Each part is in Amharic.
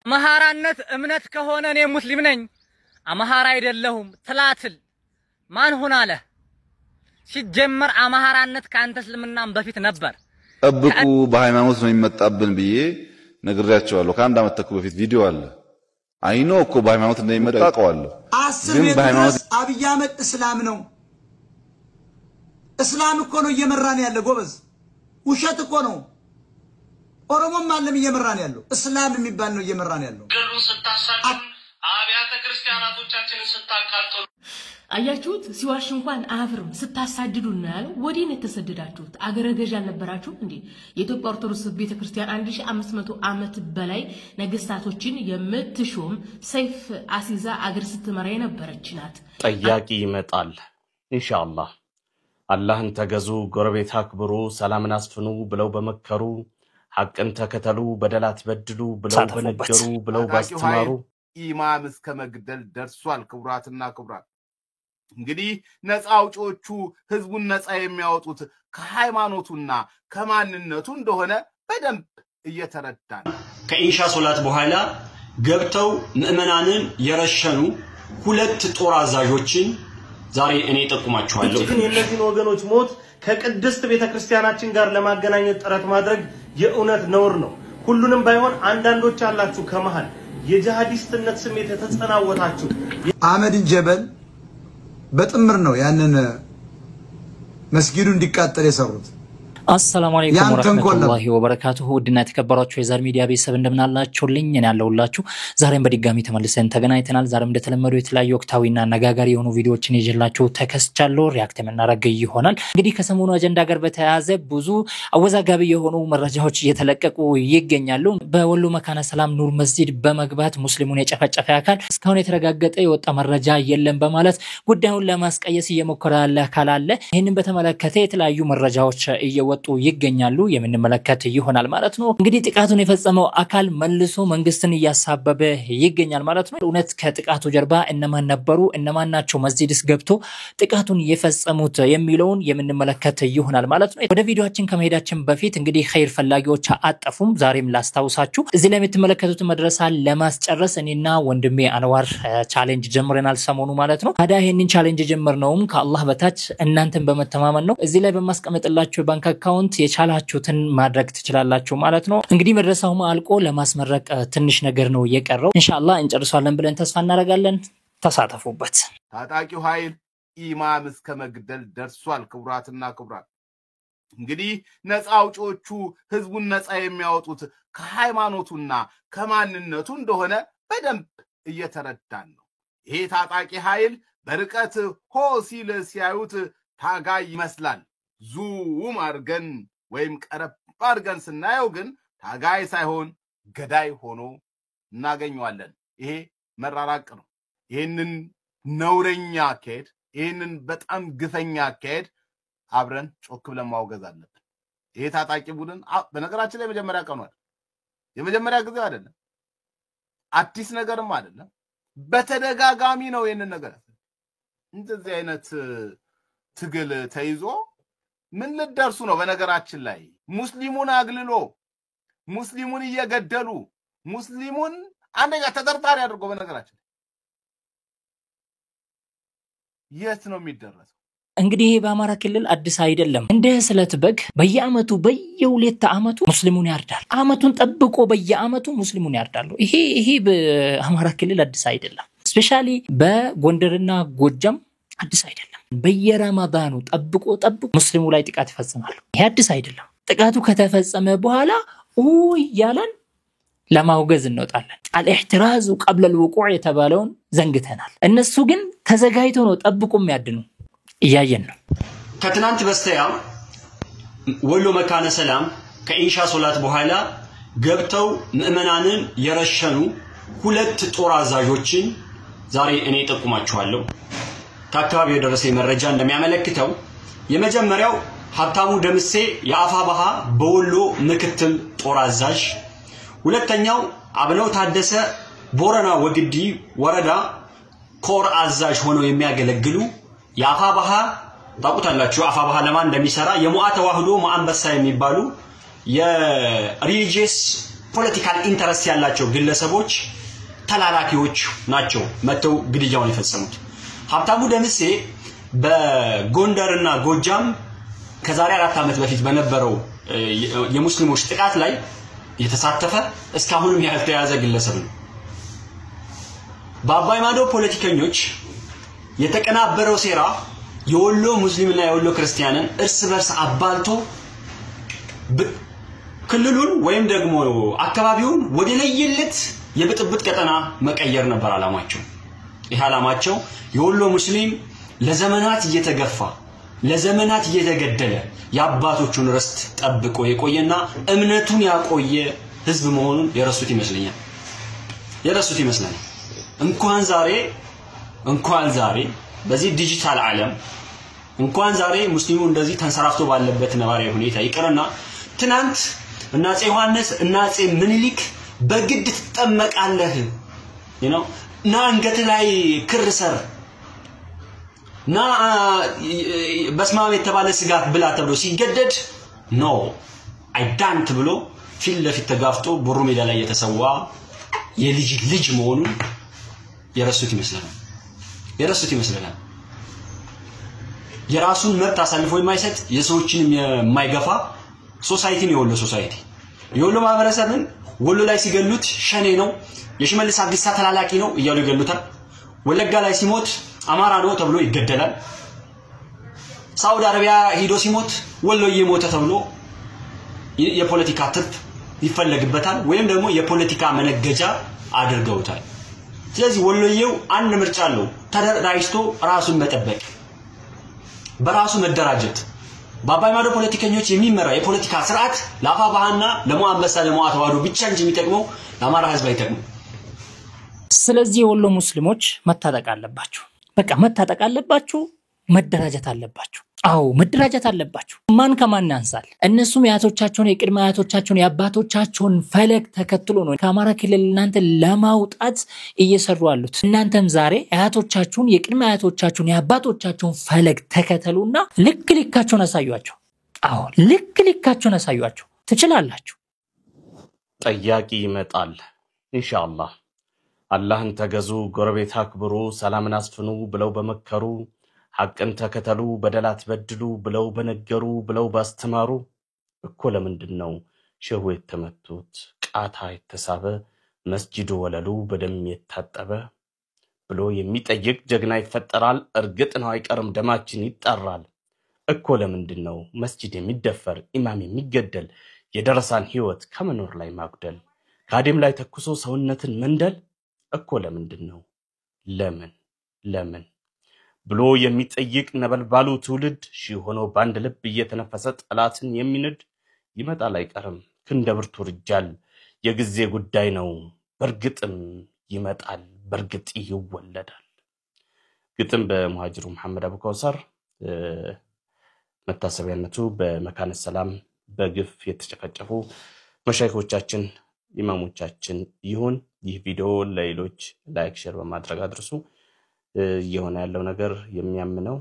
አማራነት እምነት ከሆነ እኔ ሙስሊም ነኝ አማራ አይደለሁም ትላትል ማን ሆነ አለ ሲጀመር አማራነት ካንተ እስልምናም በፊት ነበር ጠብቁ በሃይማኖት ነው የሚመጣብን ብዬ ነግሬያቸዋለሁ ከአንድ አመት ተኩል በፊት ቪዲዮ አለ አይኖ እኮ በሃይማኖት እንደሚመጣ አውቀዋለሁ ግን በሃይማኖት አብይ አህመድ እስላም ነው እስላም እኮ ነው እየመራን ያለ ጎበዝ ውሸት እኮ ነው ኦሮሞም ማለም እየመራን ያለው እስላም የሚባል ነው እየመራን ያለው ገሩ ስታሳደዱ አብያተ ክርስቲያናቶቻችንን ስታቃጥሉ አያችሁት ሲዋሽ እንኳን አፍርም ስታሳድዱና ያለው ወዲን የተሰደዳችሁት አገረ ገዥ አልነበራችሁም እንዴ የኢትዮጵያ ኦርቶዶክስ ቤተክርስቲያን 1500 ዓመት በላይ ነገስታቶችን የምትሾም ሰይፍ አሲዛ አገር ስትመራ የነበረች ናት ጠያቂ ይመጣል ኢንሻአላህ አላህን ተገዙ ጎረቤት አክብሩ ሰላምን አስፍኑ ብለው በመከሩ ሐቅን ተከተሉ በደላት በድሉ ብለው በነገሩ ብለው ባስተማሩ ኢማም እስከ መግደል ደርሷል ክብራትና ክብራት እንግዲህ ነፃ አውጪዎቹ ህዝቡን ነፃ የሚያወጡት ከሃይማኖቱና ከማንነቱ እንደሆነ በደንብ እየተረዳን ከኢንሻ ሶላት በኋላ ገብተው ምእመናንን የረሸኑ ሁለት ጦር አዛዦችን ዛሬ እኔ ተጠቁማችኋለሁ ግን የነዚህን ወገኖች ሞት ከቅድስት ቤተክርስቲያናችን ጋር ለማገናኘት ጥረት ማድረግ የእውነት ነውር ነው ሁሉንም ባይሆን አንዳንዶች አላችሁ ከመሃል የጂሃዲስትነት ስሜት የተጸናወታችሁ አህመድ ጀበል በጥምር ነው ያንን መስጊዱ እንዲቃጠል የሰሩት السلام عليكم ورحمة الله وبركاته ودنا تكبراتشو የዛር ሚዲያ ቤተሰብ እንደምናላችሁልኝ እኔ ያለውላችሁ ዛሬም በድጋሚ ተመልሰን ተገናኝተናል ዛሬም እንደተለመደው የተለያዩ ወቅታዊና አነጋጋሪ የሆኑ ቪዲዮዎችን ይዤላችሁ ተከስቻለሁ ሪአክት የምናደርግ ይሆናል እንግዲህ ከሰሞኑ አጀንዳ ጋር በተያያዘ ብዙ አወዛጋቢ የሆኑ መረጃዎች እየተለቀቁ ይገኛሉ በወሎ መካነ ሰላም ኑር መስጂድ በመግባት ሙስሊሙን የጨፈጨፈ አካል እስካሁን የተረጋገጠ የወጣ መረጃ የለም በማለት ጉዳዩን ለማስቀየስ እየሞከረ ያለ አካል አለ ይሄንን በተመለከተ የተለያዩ መረጃዎች ወጡ ይገኛሉ የምንመለከት ይሆናል ማለት ነው እንግዲህ ጥቃቱን የፈጸመው አካል መልሶ መንግስትን ያሳበበ ይገኛል ማለት ነው እውነት ከጥቃቱ ጀርባ እነማን ነበሩ እነማን ናቸው መስጂድስ ገብቶ ጥቃቱን የፈጸሙት የሚለውን የምንመለከት ይሆናል ማለት ነው ወደ ቪዲዮአችን ከመሄዳችን በፊት እንግዲህ ኸይር ፈላጊዎች አጣፉም ዛሬም ላስታውሳችሁ እዚህ ላይ የምትመለከቱት መድረሳ ለማስጨረስ እኔና ወንድሜ አንዋር ቻሌንጅ ጀምረናል ሰሞኑ ማለት ነው ታዲያ ይሄንን ቻሌንጅ ጀምርነውም ከአላህ በታች እናንተን በመተማመን ነው እዚህ ላይ በማስቀመጥላችሁ ባንክ አካውንት የቻላችሁትን ማድረግ ትችላላችሁ ማለት ነው እንግዲህ መድረሳው ማልቆ ለማስመረቅ ትንሽ ነገር ነው የቀረው ኢንሻአላህ እንጨርሳለን ብለን ተስፋ እናደርጋለን ተሳተፉበት ታጣቂው ኃይል ኢማም እስከ መግደል ደርሷል ክብራትና ክብራት እንግዲህ ነፃ አውጪዎቹ ህዝቡን ነፃ የሚያወጡት ከሃይማኖቱና ከማንነቱ እንደሆነ በደንብ እየተረዳን ነው ይሄ ታጣቂ ኃይል በርቀት ሆ ሲል ሲያዩት ታጋይ ይመስላል ዙም አርገን ወይም ቀረብ አርገን ስናየው ግን ታጋይ ሳይሆን ገዳይ ሆኖ እናገኘዋለን ይሄ መራራቅ ነው ይሄንን ነውረኛ አካሄድ ይሄንን በጣም ግፈኛ አካሄድ አብረን ጮክ ብለን ማውገዝ አለብን ይሄ ታጣቂ ቡድን በነገራችን ላይ መጀመሪያ ቀኗል የመጀመሪያ ጊዜ አይደለም አዲስ ነገርም አይደለም በተደጋጋሚ ነው ይሄንን ነገር እንደዚህ አይነት ትግል ተይዞ ምን ልደርሱ ነው በነገራችን ላይ ሙስሊሙን አግልሎ ሙስሊሙን እየገደሉ ሙስሊሙን አንደኛ ተጠርጣሪ አድርጎ በነገራችን የት ነው የሚደረሰው እንግዲህ በአማራ ክልል አዲስ አይደለም እንደ ስለት በግ በየአመቱ በየሁለት አመቱ ሙስሊሙን ያርዳል አመቱን ጠብቆ በየአመቱ ሙስሊሙን ያርዳሉ ይሄ በአማራ ክልል አዲስ አይደለም ስፔሻሊ በጎንደርና ጎጃም አዲስ አይደለም በየረመዳኑ ጠብቆ ሙስሊሙ ላይ ጥቃት ይፈጽማሉ ይሄ አዲስ አይደለም ጥቃቱ ከተፈጸመ በኋላ ያለን ለማውገዝ እንወጣለን አልኢህትራዝ قبل الوقوع የተባለውን ዘንግተናል እነሱ ግን ተዘጋይተው ነው ጠብቆ የሚያድኑ እያየን ነው ከትናንት በስተያ ወሎ መካነ ሰላም ከኢንሻ ሶላት በኋላ ገብተው ምእመናንን የረሸኑ ሁለት ጦር አዛዦችን ዛሬ እኔ ተጠቁማችኋለሁ ታካቢው የደረሰ መረጃ እንደሚያመለክተው የመጀመሪያው ሀብታሙ ደምሴ የአፋባሃ በወሎ ምክትል ጦር አዛዥ ሁለተኛው አብነው ታደሰ ቦረና ወግዲ ወረዳ ኮር አዛዥ ሆነው የሚያገለግሉ የአፋባሃ ታቁታላችሁ አፋባሃ ለማን እንደሚሰራ የሙአ ተዋህዶ ማንበሳ የሚባሉ የሪሊጂየስ ፖለቲካል ኢንተረስት ያላቸው ግለሰቦች ተላላኪዎች ናቸው መተው ግድያውን የፈጸሙት። ሀብታሙ ደምሴ በጎንደርና ጎጃም ከዛሬ 4 ዓመት በፊት በነበረው የሙስሊሞች ጥቃት ላይ የተሳተፈ እስካሁንም ያልተያዘ ግለሰብ ነው። በአባይ ማዶ ፖለቲከኞች የተቀናበረው ሴራ የወሎ ሙስሊምና የወሎ ክርስቲያንን እርስ በርስ አባልቶ ክልሉን ወይም ደግሞ አካባቢውን ወደ ለየለት የብጥብጥ ቀጠና መቀየር ነበር አላማቸው። ይህ አላማቸው የወሎ ሙስሊም ለዘመናት እየተገፋ ለዘመናት እየተገደለ የአባቶቹን ርስት ጠብቆ የቆየና እምነቱን ያቆየ ህዝብ መሆኑን የረሱት ይመስለኛል። እንኳን ዛሬ በዚህ ዲጂታል ዓለም እንኳን ዛሬ ሙስሊሙ እንደዚህ ተንሰራፍቶ ባለበት ነባራዊ ሁኔታ ይቀርና ትናንት እና አፄ ዮሐንስ እና አፄ ምኒልክ በግድ ተጠመቃለህ ና አንገት ላይ ክር ሰር ና በስማም የተባለ ስጋት ብላ ተብሎ ሲገደድ ኖ አይዳንት ብሎ ፊት ለፊት ተጋፍጦ ቦሩ ሜዳ ላይ የተሰዋ የልጅ መሆኑን የረሱት ይመስለናል። የራሱን መብት አሳልፎ የማይሰጥ የሰዎችን የማይገፋ ሶሳይቲ ነው የወሎ ማህበረሰብን ወሎ ላይ ሲገሉት ሸኔ ነው የሽመልስ አብዲሳ ተላላቂ ነው እያሉ ይገሉታል። ወለጋ ላይ ሲሞት አማራ ነው ተብሎ ይገደላል። ሳውዲ አረቢያ ሄዶ ሲሞት ወሎዬ ሞተ ተብሎ የፖለቲካ ትርፍ ይፈለግበታል ወይም ደግሞ የፖለቲካ መነገጃ አድርገውታል። ስለዚህ ወሎዬው አንድ ምርጫ አለው፣ ተደራጅቶ ራሱን መጠበቅ፣ በራሱ መደራጀት። በአባይ ማዶ ፖለቲከኞች የሚመራ የፖለቲካ ስርዓት ለአፋባህና ለሙአመሳ ለሙአተዋዶ ብቻ እንጂ የሚጠቅመው ለአማራ ህዝብ አይጠቅም። ስለዚህ የወሎ ሙስሊሞች መታጠቅ አለባችሁ። በቃ መታጠቅ አለባችሁ፣ መደራጀት አለባችሁ። አዎ መደራጀት አለባችሁ። ማን ከማን ያንሳል? እነሱም የአያቶቻቸውን የቅድመ አያቶቻቸውን የአባቶቻቸውን ፈለግ ተከትሎ ነው ከአማራ ክልል እናንተ ለማውጣት እየሰሩ ያሉት። እናንተም ዛሬ አያቶቻችሁን የቅድመ አያቶቻችሁን የአባቶቻቸውን ፈለግ ተከተሉና ልካቸውን አሳዩአቸው። አዎ ልካቸውን አሳዩአቸው። ትችላላችሁ። ጠያቂ ይመጣል ኢንሻአላህ። አላህን ተገዙ፣ ጎረቤት አክብሩ፣ ሰላምን አስፍኑ ብለው በመከሩ ሐቅን ተከተሉ፣ በደላት በድሉ ብለው በነገሩ ብለው ባስተማሩ እኮ ለምንድነው ሸሁ የተመቱት ቃታ የተሳበ መስጂዱ ወለሉ በደም የታጠበ ብሎ የሚጠይቅ ጀግና ይፈጠራል። እርግጥ ነው አይቀርም ደማችን ይጣራል እኮ ለምንድነው መስጂድ የሚደፈር ኢማም የሚገደል የደረሳን ህይወት ከመኖር ላይ ማጉደል ካዴም ላይ ተኩሶ ሰውነትን መንደል እኮ ለምንድነው ለምን ብሎ የሚጠይቅ ነበልባሉ ትውልድ ሺህ ሆኖ ባንድ ልብ እየተነፈሰ ጠላትን የሚንድ ይመጣል አይቀርም ክንደ ብርቱ ርጃል የጊዜ ጉዳይ ነው በርግጥም ይመጣል በርግጥ ይወለዳል። ግጥም በመሐጅሩ መሐመድ አቡከውሰር መታሰቢያነቱ በመካነ ሰላም በግፍ የተጨፈጨፉ መሻይኾቻችን ኢማሞቻችን ይሁን። ይህ ቪዲዮ ለሌሎች ላይክ ሼር በማድረግ አድርሱ። የሆነ ያለው ነገር የሚያምነው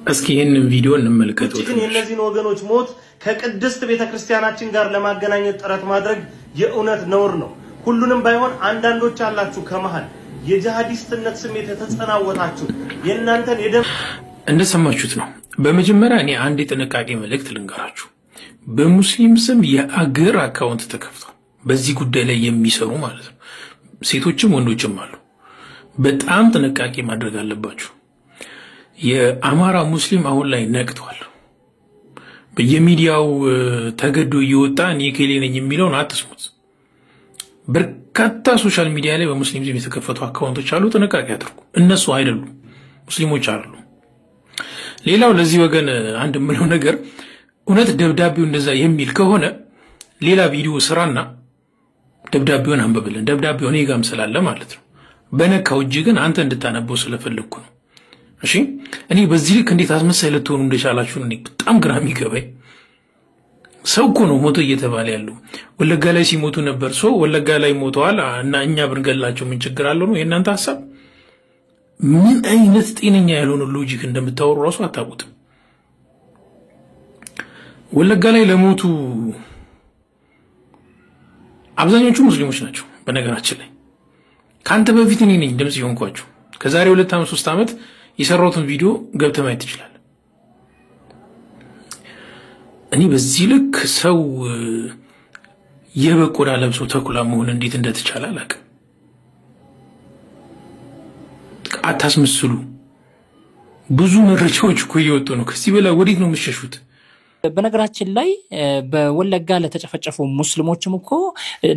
እስኪ ይሄንን ቪዲዮ እንመልከተው። ግን የነዚህን ወገኖች ሞት ከቅድስት ቤተክርስቲያናችን ጋር ለማገናኘት ጥረት ማድረግ የእውነት ነውር ነው። ሁሉንም ባይሆን አንዳንዶች አላችሁ ከመሃል የጂሃዲስትነት ስሜት የተጸናወታችሁ የእናንተን እንደሰማችሁት ነው። በመጀመሪያ እኔ አንድ የጥንቃቄ መልእክት ልንገራችሁ። በሙስሊም ስም የአገር አካውንት ተከፍቷል። በዚህ ጉዳይ ላይ የሚሰሩ ማለት ነው፣ ሴቶችም ወንዶችም አሉ። በጣም ጥንቃቄ ማድረግ አለባችሁ። የአማራ ሙስሊም አሁን ላይ ነቅቷል። በየሚዲያው ተገዶ እየወጣ እኔ ከሌ ነኝ የሚለውን አትስሙት። በርካታ ሶሻል ሚዲያ ላይ በሙስሊም ስም የተከፈቱ አካውንቶች አሉ። ጥንቃቄ አድርጉ። እነሱ አይደሉም፣ ሙስሊሞች አሉ። ሌላው ለዚህ ወገን አንድ ምለው ነገር እውነት ደብዳቤው እንደዛ የሚል ከሆነ ሌላ ቪዲዮ ስራና ደብዳቤውን አንብብልን። ደብዳቤው እኔ ጋርም ስላለ ማለት ነው። በነካው እጅ ግን አንተ እንድታነበው ስለፈለኩ ነው። እሺ እኔ በዚህ ልክ እንዴት አስመሳይ ልትሆኑ እንደቻላችሁ እኔ በጣም ግራ የሚገባኝ ሰው እኮ ነው ሞቶ እየተባለ ያለው። ወለጋ ላይ ሲሞቱ ነበር። ሰው ወለጋ ላይ ሞተዋል እና እኛ ብንገላቸው ምን ችግር አለው ነው የእናንተ ሐሳብ? ምን አይነት ጤነኛ ያልሆነ ሎጂክ እንደምታወሩ ራሱ አታውቁትም። ወለጋ ላይ ለሞቱ አብዛኞቹ ሙስሊሞች ናቸው። በነገራችን ላይ ካንተ በፊት እኔ ነኝ ድምጽ ይሆንኳቸው። ከዛሬ 2 ዓመት 3 ዓመት የሰራሁትን ቪዲዮ ገብተህ ማየት ትችላለህ። እኔ በዚህ ልክ ሰው የበቆዳ ለብሶ ተኩላ መሆን እንዴት እንደተቻለ አላውቅም። አታስመስሉ። ብዙ መረጃዎች እኮ እየወጡ ነው። ከዚህ በላይ ወዴት ነው የምትሸሹት? በነገራችን ላይ በወለጋ ለተጨፈጨፉ ሙስሊሞችም እኮ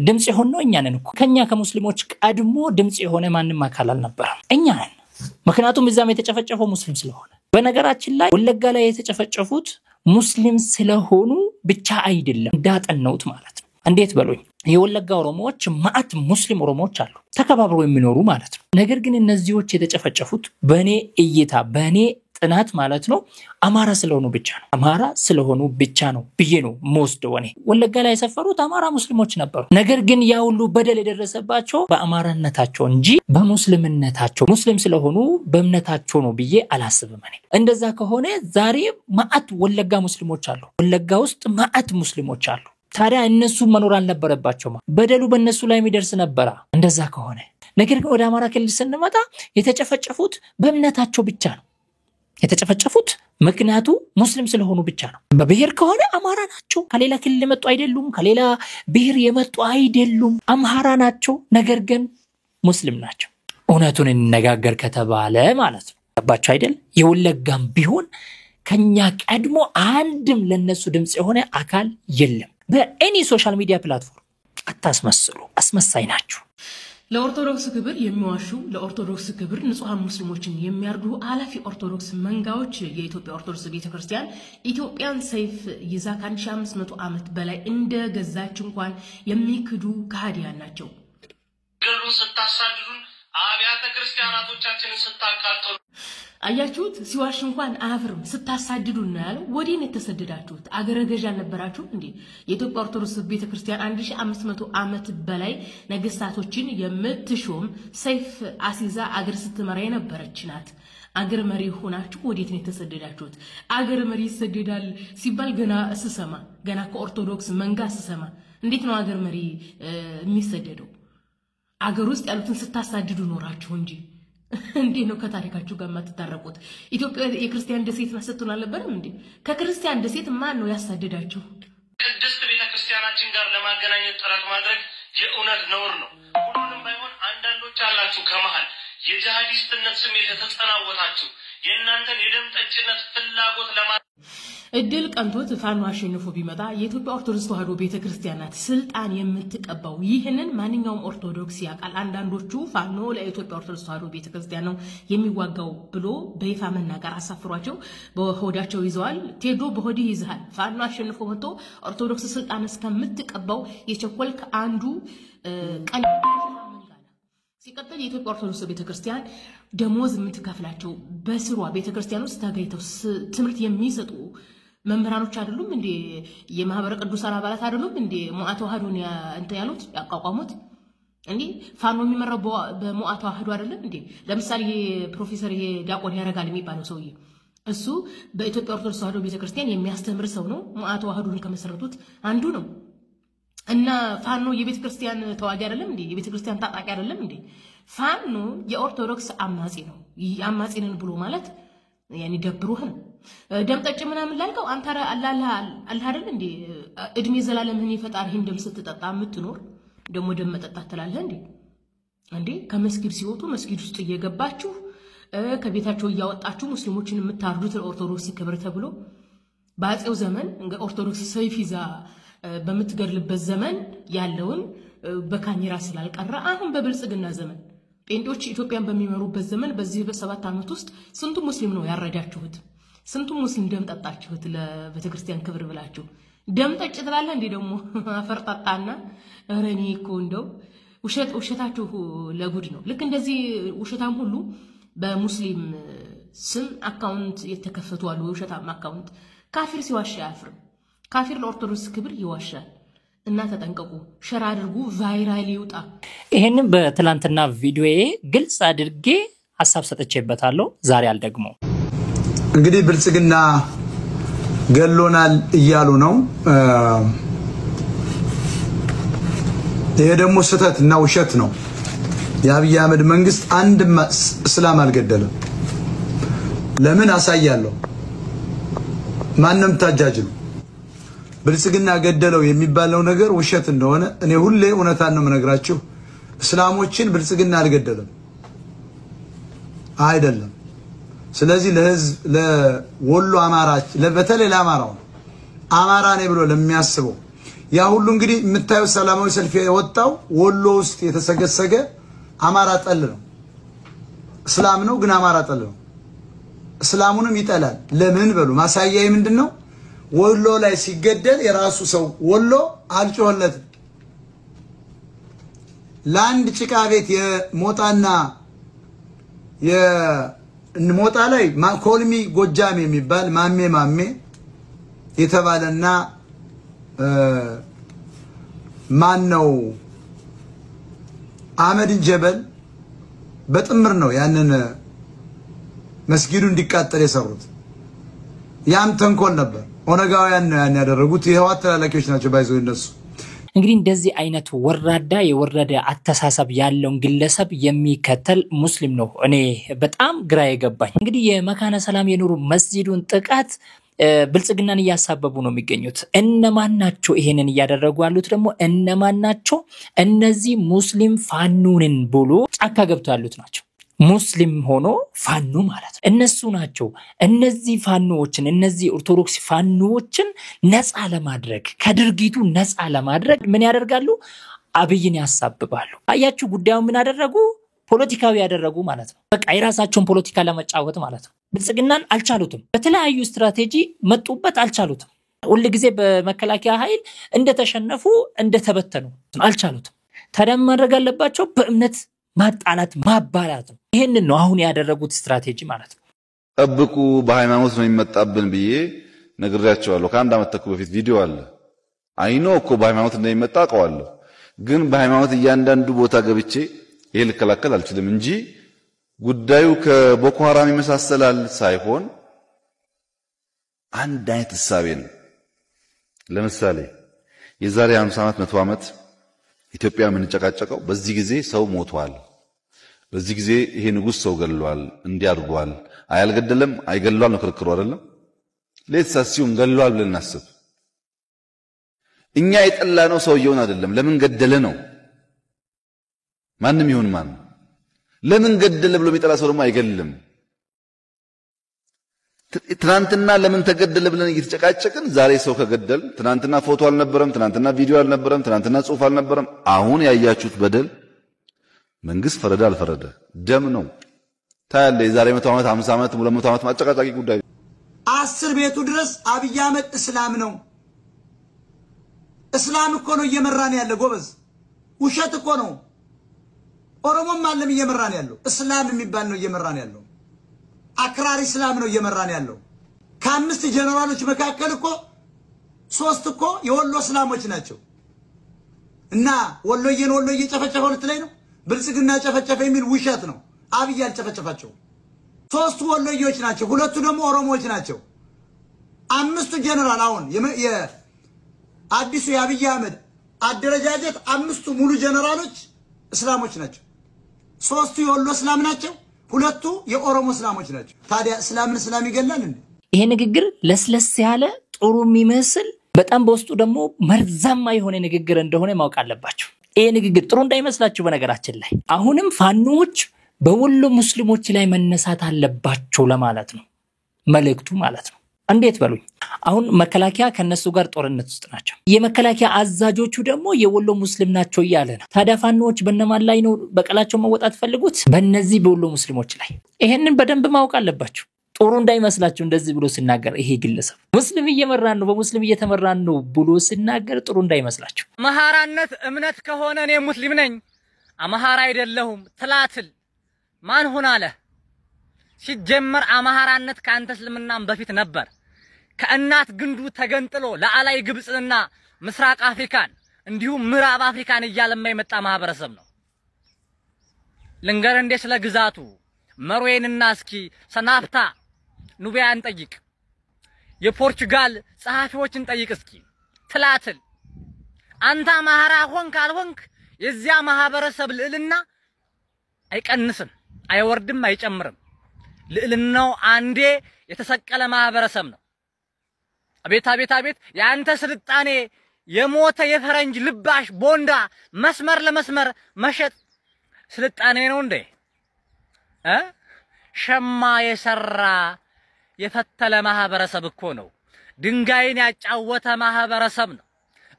ድምጽ የሆነው እኛ ነን እኮ። ከኛ ከሙስሊሞች ቀድሞ ድምጽ የሆነ ማንም አካል አልነበረም፣ እኛ ነን። ምክንያቱም እዛም የተጨፈጨፈው ሙስሊም ስለሆነ። በነገራችን ላይ ወለጋ ላይ የተጨፈጨፉት ሙስሊም ስለሆኑ ብቻ አይደለም፣ እንዳጠናውት ማለት ነው። እንዴት በሉኝ፣ የወለጋ ኦሮሞዎች ማአት ሙስሊም ኦሮሞዎች አሉ ተከባብረው የሚኖሩ ማለት ነው። ነገር ግን እነዚህዎች የተጨፈጨፉት በኔ እይታ በኔ ጥናት ማለት ነው አማራ ስለሆኑ ብቻ ነው። አማራ ስለሆኑ ብቻ ነው ብዬ ነው የምወስደው። እኔ ወለጋ ላይ የሰፈሩት አማራ ሙስሊሞች ነበሩ። ነገር ግን ያ ሁሉ በደል የደረሰባቸው በአማራነታቸው እንጂ በሙስሊምነታቸው ሙስሊም ስለሆኑ በእምነታቸው ነው ብዬ አላስብም። እኔ እንደዛ ከሆነ ዛሬ ማአት ወለጋ ሙስሊሞች አሉ፣ ወለጋ ውስጥ ማአት ሙስሊሞች አሉ። ታዲያ እነሱ መኖር አልነበረባቸውም? በደሉ በእነሱ ላይ የሚደርስ ነበር እንደዛ ከሆነ። ነገር ግን ወደ አማራ ክልል ስንመጣ የተጨፈጨፉት በእምነታቸው ብቻ ነው የተጨፈጨፉት፣ ምክንያቱ ሙስሊም ስለሆኑ ብቻ ነው። በብሔር ከሆነ አማራ ናቸው፣ ከሌላ ክልል የመጡ አይደሉም፣ ከሌላ ብሔር የመጡ አይደሉም፣ አማራ ናቸው። ነገር ግን ሙስሊም ናቸው። እውነቱን እንነጋገር ከተባለ ማለት ነው። ገባችሁ አይደል? የወለጋም ቢሆን ከኛ ቀድሞ አንድም ለነሱ ድምጽ የሆነ አካል የለም። በእኔ ሶሻል ሚዲያ ፕላትፎርም አታስመስሉ፣ አስመሳይ ናችሁ። ለኦርቶዶክስ ክብር የሚዋሹ ለኦርቶዶክስ ክብር ንጹሃን ሙስሊሞችን የሚያርዱ አላፊ ኦርቶዶክስ መንጋዎች የኢትዮጵያ ኦርቶዶክስ ቤተክርስቲያን ኢትዮጵያን ሰይፍ ይዛ ከ1500 ዓመት በላይ እንደገዛች እንኳን የሚክዱ ከሃዲያን ናቸው። ገሩን ስታሳድዱን አብያተ ክርስቲያናቶቻችንን ስታቃጥሉ አያችሁት? ሲዋሽ እንኳን አፍርም ስታሳድዱን ነው ያለው። ወዲን የተሰደዳችሁት አገረ ገዥ አልነበራችሁ እንዴ? የኢትዮጵያ ኦርቶዶክስ ቤተክርስቲያን 1500 ዓመት በላይ ነገስታቶችን የምትሾም ሰይፍ አሲዛ አገር ስትመራ የነበረች ናት። አገር መሪ ሆናችሁ ወዴት ነው የተሰደዳችሁት? አገር መሪ ይሰደዳል ሲባል ገና ከኦርቶዶክስ መንጋ ስሰማ እንዴት ነው አገር መሪ የሚሰደደው? አገር ውስጥ ያሉትን ስታሳድዱ ኖራችሁ እንጂ እንዴ ነው ከታሪካችሁ ጋር ማትታረቁት? ኢትዮጵያ የክርስቲያን ደሴት ማሰጡን አልነበረም እንዴ? ከክርስቲያን ደሴት ማን ነው ያሳደዳችሁ? ቅድስት ቤተክርስቲያናችን ጋር ለማገናኘት ጥረት ማድረግ የእውነት ነውር ነው። ሁሉንም ባይሆን አንዳንዶች አላችሁ ከመሃል የጂሃዲስትነት ስሜት የተጸናወታችሁ የእናንተን የደም ጠጭነት ፍላጎት እድል ቀንቶት ፋኖ አሸንፎ ቢመጣ የኢትዮጵያ ኦርቶዶክስ ተዋሕዶ ቤተክርስቲያን ናት ስልጣን የምትቀባው። ይህንን ማንኛውም ኦርቶዶክስ ያውቃል። አንዳንዶቹ ፋኖ ለኢትዮጵያ ኦርቶዶክስ ተዋሕዶ ቤተክርስቲያን ነው የሚዋጋው ብሎ በይፋ መናገር አሳፍሯቸው በሆዳቸው ይዘዋል። ቴዶ በሆድህ ይዝሃል። ፋኖ አሸንፎ ወጥቶ ኦርቶዶክስ ስልጣን እስከምትቀባው የቸኮልክ አንዱ ቀን ሲቀጥል የኢትዮጵያ ኦርቶዶክስ ቤተክርስቲያን ደሞዝ የምትከፍላቸው በስሯ ቤተክርስቲያን ውስጥ ተገኝተው ትምህርት የሚሰጡ መምህራኖች አይደሉም እንዴ? የማህበረ ቅዱሳን አባላት አይደሉም እንዴ? ሙአ ተዋሕዶን እንተ ያሉት ያቋቋሙት እንዴ? ፋኖ የሚመራው በሙአ ተዋሕዶ አይደለም እንዴ? ለምሳሌ ፕሮፌሰር ዲያቆን ያረጋል የሚባለው ሰውዬ እሱ በኢትዮጵያ ኦርቶዶክስ ተዋሕዶ ቤተክርስቲያን የሚያስተምር ሰው ነው። ሙአ ተዋሕዶን ከመሰረቱት አንዱ ነው። እና ፋኖ የቤተክርስቲያን ተዋጊ አይደለም እንዴ? የቤተክርስቲያን ታጣቂ አይደለም እንዴ? ፋኖ የኦርቶዶክስ አማጺ ነው። አማጺንን ብሎ ማለት ያኒ ደብሩህ ደምጠጭ ምናምን ላልከው አንተ አላህ አይደል እንዴ? እድሜ ዘላለምህን የፈጣሪህን ደም ስትጠጣ የምትኖር ደሞ ደም መጠጣት ትላለህ እንዴ? እንዴ ከመስጊድ ሲወጡ መስጊድ ውስጥ እየገባችሁ ከቤታቸው እያወጣችሁ ሙስሊሞችን የምታርዱት ኦርቶዶክስ ክብር ተብሎ በአፄው ዘመን ኦርቶዶክስ ሰይፍ ይዛ በምትገድልበት ዘመን ያለውን በካሜራ ስላልቀረ አሁን በብልጽግና ዘመን ጴንጤዎች ኢትዮጵያን በሚመሩበት ዘመን በዚህ በ7 ዓመት ውስጥ ስንቱ ሙስሊም ነው ያረዳችሁት? ስንቱ ሙስሊም ደም ጠጣችሁት? ለቤተክርስቲያን ክብር ብላችሁ ደም ጠጭ ትላለህ እንዴ? ደግሞ አፈርጣጣና ረኔ እኮ እንደው ውሸታችሁ ለጉድ ነው። ልክ እንደዚህ ውሸታም ሁሉ በሙስሊም ስም አካውንት የተከፈቱ አሉ። ውሸታም አካውንት ካፊር ሲዋሽ አያፍርም። ካፊር ለኦርቶዶክስ ክብር ይዋሻል እና ተጠንቀቁ። ሸር አድርጉ፣ ቫይራል ይውጣ። ይሄንን በትላንትና ቪዲዮዬ ግልጽ አድርጌ ሐሳብ ሰጥቼበታለሁ። ዛሬ አልደግሞ። እንግዲህ ብልጽግና ገሎናል እያሉ ነው። ይሄ ደግሞ ስተትና ውሸት ነው። የአብይ አህመድ መንግስት አንድ እስላም አልገደለም። ለምን አሳያለሁ። ማንም ታጃጅ ነው። ብልጽግና ገደለው የሚባለው ነገር ውሸት እንደሆነ እኔ ሁሌ እውነታን ነው የምነግራችሁ። እስላሞችን ብልጽግና አልገደለም አይደለም። ስለዚህ ለህዝብ ለወሎ አማራች በተለይ ለአማራው አማራ ነኝ ብሎ ለሚያስበው ያ ሁሉ እንግዲህ የምታዩት ሰላማዊ ሰልፍ የወጣው ወሎ ውስጥ የተሰገሰገ አማራ ጠል ነው። እስላም ነው ግን አማራ ጠል ነው። እስላሙንም ይጠላል። ለምን በሉ ማሳያዬ ምንድነው? ወሎ ላይ ሲገደል የራሱ ሰው ወሎ አልጮህለትም። ለአንድ ጭቃ ቤት የሞጣና የሞጣ ላይ ኮልሚ ጎጃም የሚባል ማሜ የተባለና ማን ነው አህመድ ጀበል በጥምር ነው ያንን መስጊዱ እንዲቃጠል የሰሩት። ያም ተንኮል ነበር። ኦነጋውያን ነው ያን ያደረጉት። የህዋት ተላላኪዎች ናቸው ባይዘው እነሱ። እንግዲህ እንደዚህ አይነት ወራዳ የወረደ አተሳሰብ ያለውን ግለሰብ የሚከተል ሙስሊም ነው እኔ በጣም ግራ የገባኝ። እንግዲህ የመካነ ሰላም የኑሩ መስጂዱን ጥቃት ብልጽግናን እያሳበቡ ነው የሚገኙት። እነማን ናቸው ይሄንን እያደረጉ ያሉት? ደግሞ እነማን ናቸው? እነዚህ ሙስሊም ፋኖንን ብሎ ጫካ ገብተው ያሉት ናቸው። ሙስሊም ሆኖ ፋኖ ማለት ነው። እነሱ ናቸው። እነዚህ ፋኖዎችን እነዚህ ኦርቶዶክስ ፋኖዎችን ነፃ ለማድረግ ከድርጊቱ ነፃ ለማድረግ ምን ያደርጋሉ? አብይን ያሳብባሉ። አያችሁ ጉዳዩ ምን አደረጉ? ፖለቲካዊ ያደረጉ ማለት ነው። በቃ የራሳቸውን ፖለቲካ ለመጫወት ማለት ነው። ብልጽግናን አልቻሉትም። በተለያዩ ስትራቴጂ መጡበት፣ አልቻሉትም። ሁሉ ጊዜ በመከላከያ ኃይል እንደተሸነፉ እንደተበተኑ አልቻሉትም። ታዲያ ማድረግ አለባቸው? በእምነት ማጣላት ማባላት ነው። ይሄንን ነው አሁን ያደረጉት ስትራቴጂ ማለት ነው። ጠብቁ በሃይማኖት ነው የሚመጣብን ብዬ ነግሬያቸዋለሁ። ከአንድ ዓመት ተኩል በፊት ቪዲዮ አለ። አይኖ እኮ በሃይማኖት እንደሚመጣ አውቀዋለሁ። ግን በሃይማኖት እያንዳንዱ ቦታ ገብቼ ይሄ ልከላከል አልችልም እንጂ ጉዳዩ ከቦኮ ሐራም ይመሳሰላል ሳይሆን አንድ አይነት እሳቤ ነው። ለምሳሌ የዛሬ 50 ዓመት 100 ዓመት ኢትዮጵያ የምንጨቃጨቀው በዚህ ጊዜ ሰው ሞቷል፣ በዚህ ጊዜ ይሄ ንጉስ ሰው ገድሏል፣ እንዲያርጓል፣ አያልገደለም አይገድሏል ነው ክርክሩ አይደለም። ለተሳሲውም ገድሏል ብለን እናስብ። እኛ የጠላነው ሰውየውን አይደለም፣ ለምን ገደለ ነው። ማንም ይሁን ማን ለምን ገደለ ብሎ የሚጠላ ሰው ደግሞ አይገልም። ትናንትና ለምን ተገደለ ብለን እየተጨቃጨቅን ዛሬ ሰው ከገደል ትናንትና ፎቶ አልነበረም፣ ትናንትና ቪዲዮ አልነበረም፣ ትናንትና ጽሑፍ አልነበረም። አሁን ያያችሁት በደል መንግስት ፈረደ አልፈረደ ደም ነው። ታያለ የዛሬ 100 ዓመት 50 ዓመት 200 ዓመት ማጨቃጫቂ ጉዳይ 10 ቤቱ ድረስ አብይ አህመድ እስላም ነው። እስላም እኮ ነው እየመራን ያለ ጎበዝ። ውሸት እኮ ነው። ኦሮሞም አለም እየመራን ያለው እስላም የሚባል ነው እየመራን ያለው። አክራሪ እስላም ነው እየመራን ያለው። ከ5 ጀነራሎች መካከል እኮ 3 እኮ የወሎ እስላሞች ናቸው። እና ወሎዬን ወሎዬ ጨፈጨፈው ልትለኝ ነው? ብልጽግና ጨፈጨፈ የሚል ውሸት ነው። አብይ አልጨፈጨፋቸው። 3 ወሎዬዎች ናቸው፣ 2 ደግሞ ኦሮሞዎች ናቸው። 5 ጀነራል አሁን የአዲሱ የአብይ አህመድ አደረጃጀት 5 ሙሉ ጀነራሎች እስላሞች ናቸው። 3 የወሎ እስላም ናቸው፣ 2 የኦሮሞ እስላሞች ናቸው። ታዲያ እስላምን እስላም ይገላል እንዴ? ይሄ ንግግር ለስለስ ያለ ጥሩ የሚመስል በጣም በውስጡ ደግሞ መርዛማ የሆነ ንግግር እንደሆነ ማወቅ አለባችሁ። ይሄ ንግግር ጥሩ እንዳይመስላችሁ በነገራችን ላይ አሁንም ፋኖዎች በወሎ ሙስሊሞች ላይ መነሳት አለባቸው ለማለት ነው መልእክቱ ማለት ነው። እንዴት በሉኝ። አሁን መከላከያ ከነሱ ጋር ጦርነት ውስጥ ናቸው። የመከላከያ አዛዦቹ ደግሞ የወሎ ሙስሊም ናቸው እያለ ነው። ታዲያ ፋኖዎች በእነማን ላይ ነው በቀላቸው መወጣት ፈልጉት? በእነዚህ በወሎ ሙስሊሞች ላይ። ይሄንን በደንብ ማወቅ አለባችሁ። ጥሩ እንዳይመስላችሁ እንደዚህ ብሎ ሲናገር ይሄ ግለሰብ ሙስሊም እየመራን ነው በሙስሊም እየተመራን ነው ብሎ ሲናገር ጥሩ እንዳይመስላችሁ። አማራነት እምነት ከሆነ እኔ ሙስሊም ነኝ አማራ አይደለሁም ትላትል ማን ሆነ አለ? ሲጀመር አማራነት ከአንተ እስልምናም በፊት ነበር። ከእናት ግንዱ ተገንጥሎ ለአላይ ግብጽና ምስራቅ አፍሪካን እንዲሁም ምዕራብ አፍሪካን እያለማ የመጣ ማህበረሰብ ነው። ልንገር እንደ ስለ ግዛቱ መርዌንና እስኪ ሰናፍታ ኑቢያን ጠይቅ፣ የፖርቹጋል ጸሐፊዎችን ጠይቅ እስኪ ትላትል። አንተ አማራ ሆንክ አልሆንክ የዚያ ማህበረሰብ ልዕልና አይቀንስም፣ አይወርድም፣ አይጨምርም። ልዕልናው አንዴ የተሰቀለ ማህበረሰብ ነው። አቤት አቤት አቤት! ያንተ ስልጣኔ የሞተ የፈረንጅ ልባሽ ቦንዳ መስመር ለመስመር መሸጥ ስልጣኔ ነው እንዴ? ሸማ የሰራ የፈተለ ማህበረሰብ እኮ ነው። ድንጋይን ያጫወተ ማህበረሰብ ነው።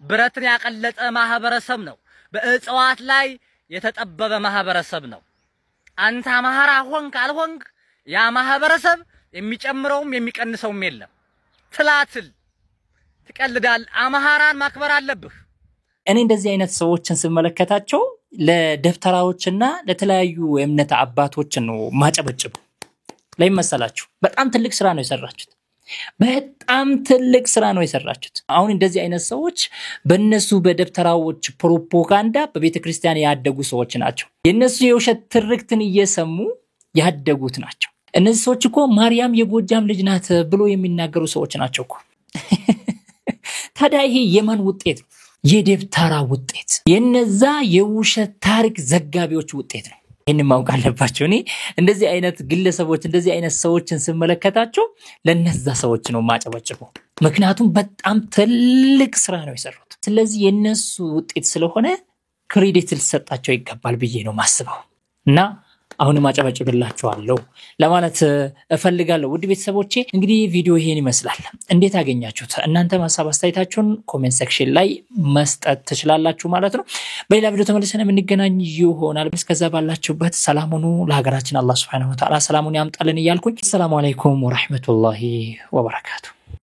ብረትን ያቀለጠ ማህበረሰብ ነው። በእጽዋት ላይ የተጠበበ ማህበረሰብ ነው። አንተ አማራ ሆንክ አልሆንክ ያ ማህበረሰብ የሚጨምረውም የሚቀንሰውም የለም። ትላትል ትቀልዳል። አማራን ማክበር አለብህ። እኔ እንደዚህ አይነት ሰዎችን ስመለከታቸው ለደፍተራዎችና ለተለያዩ የእምነት አባቶች ነው ማጨበጭብ። ላይ መሰላችሁ በጣም ትልቅ ስራ ነው የሰራችሁት። በጣም ትልቅ ስራ ነው የሰራችሁት። አሁን እንደዚህ አይነት ሰዎች በእነሱ በደፍተራዎች ፕሮፓጋንዳ በቤተክርስቲያን ያደጉ ሰዎች ናቸው። የነሱ የውሸት ትርክትን እየሰሙ ያደጉት ናቸው። እነዚህ ሰዎች እኮ ማርያም የጎጃም ልጅ ናት ብሎ የሚናገሩ ሰዎች ናቸው እኮ። ታዲያ ይሄ የማን ውጤት ነው? የደፍተራ ውጤት፣ የነዛ የውሸት ታሪክ ዘጋቢዎች ውጤት ነው። ይሄን ማወቅ አለባቸው። እኔ እንደዚህ አይነት ግለሰቦች እንደዚህ አይነት ሰዎችን ስመለከታቸው ለነዛ ሰዎች ነው ማጨበጭበው። ምክንያቱም በጣም ትልቅ ስራ ነው የሰሩት። ስለዚህ የነሱ ውጤት ስለሆነ ክሬዲት ሊሰጣቸው ይገባል ብዬ ነው ማስበው እና አሁንም አጨበጭብላችኋለሁ ለማለት እፈልጋለሁ። ውድ ቤተሰቦቼ እንግዲህ ቪዲዮ ይሄን ይመስላል። እንዴት አገኛችሁት? እናንተ ሐሳብ አስተያየታችሁን ኮሜንት ሴክሽን ላይ መስጠት ትችላላችሁ ማለት ነው። በሌላ ቪዲዮ ተመልሰን የምንገናኝ ይሆናል። እስከዛ ባላችሁበት ሰላም ሁኑ። ለሀገራችን አላህ Subhanahu Wa Ta'ala ሰላሙን ያምጣልን እያልኩኝ ሰላም አለይኩም ወራህመቱላሂ ወበረካቱ።